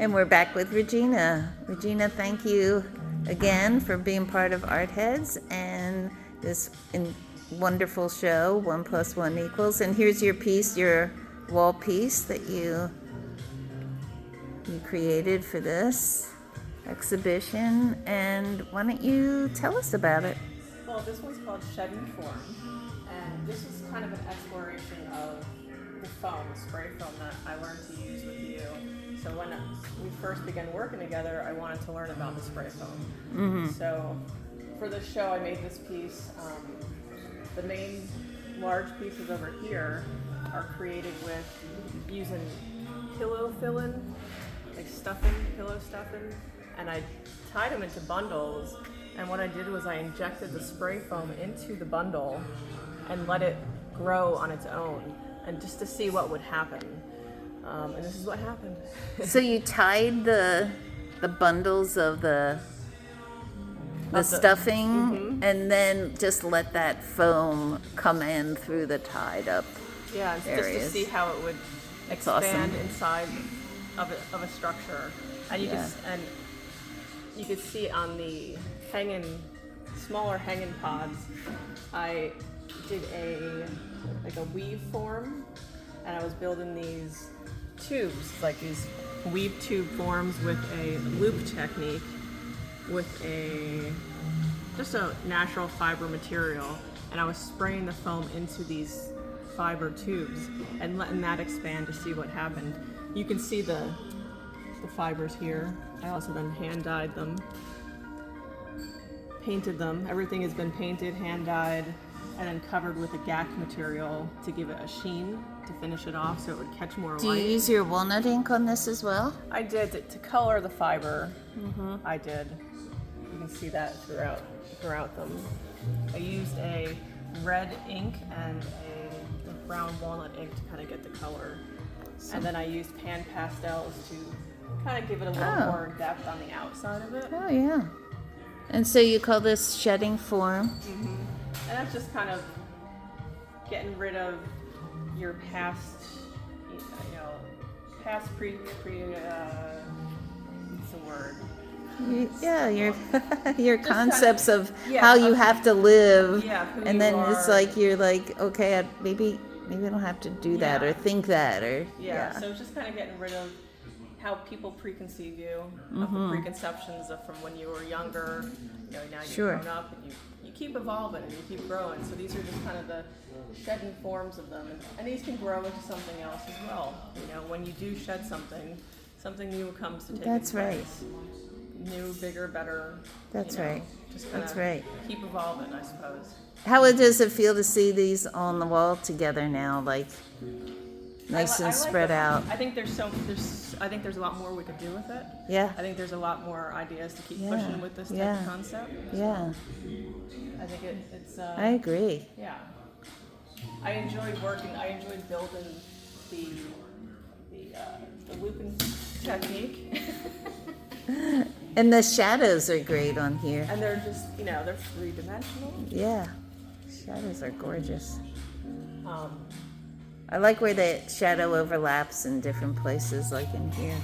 And we're back with Regina. Regina, thank you again for being part of Art Heads and this wonderful show, 1 + 1 =. And here's your piece, your wall piece that you created for this exhibition. And why don't you tell us about it? Well, this one's called Shed and Form, and this is kind of an exploration of the foam, spray foam that I learned to use with you. So when we first began working together, I wanted to learn about the spray foam. So for this show, I made this piece. The main large pieces over here are created with using pillow fill-in, like stuffing, pillow stuffing, and I tied them into bundles. And what I did was I injected the spray foam into the bundle and let it grow on its own, and just to see what would happen. And this is what happened. So you tied the bundles of the stuffing, and then just let that foam come in through the tied up Yeah, areas. just to see how it would expand awesome. inside of a structure, and you could see on the smaller hanging pods. I did a weave form, and I was building these tubes, like these weave tube forms with a loop technique, with just a natural fiber material, and I was spraying the foam into these fiber tubes and letting that expand to see what happened. You can see the fibers here. I also then hand dyed them, painted them. Everything has been painted, hand dyed, and then covered with a gack material to give it a sheen to finish it off so it would catch more light. Do you use your walnut ink on this as well? I did to color the fiber. I did. You can see that throughout them. I used a red ink and a brown walnut ink to kind of get the color. And then I used pan pastels to kind of give it a little more depth on the outside of it. Oh, yeah. And so you call this shedding form? And that's just kind of getting rid of your past, what's the word? Yeah, your concepts kind of, of how you have to live, who and you then are. it's like you're like, okay, maybe I don't have to do that or think that or So it's just kind of getting rid of how people preconceive you, of the preconceptions of from when you were younger. Now you've grown up, and you keep evolving and you keep growing. So these are just kind of the shedding forms of them, and these can grow into something else as well. When you do shed something new comes to take its place. New, bigger, better. That's right. Just kind That's of right. keep evolving, I suppose. How does it feel to see these on the wall together now, like nice and spread out? I think there's a lot more we could do with it. Yeah. I think there's a lot more ideas to keep pushing with this type of concept. Yeah. I think it's. I agree. Yeah. I enjoyed building the looping technique. And the shadows are great on here. And they're just, they're 3-dimensional. Yeah. Shadows are gorgeous. I like where the shadow overlaps in different places, like in here.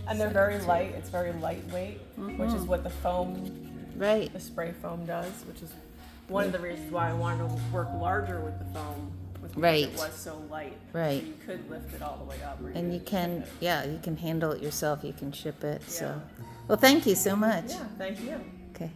And they're very light. It's very lightweight, which is what the foam, the spray foam does, which is one of the reasons why I wanted to work larger with the foam, because it was so light. Right. So you could lift it all the way up. And you can handle it yourself. You can ship it. So, well, thank you so much. Yeah, thank you. Okay.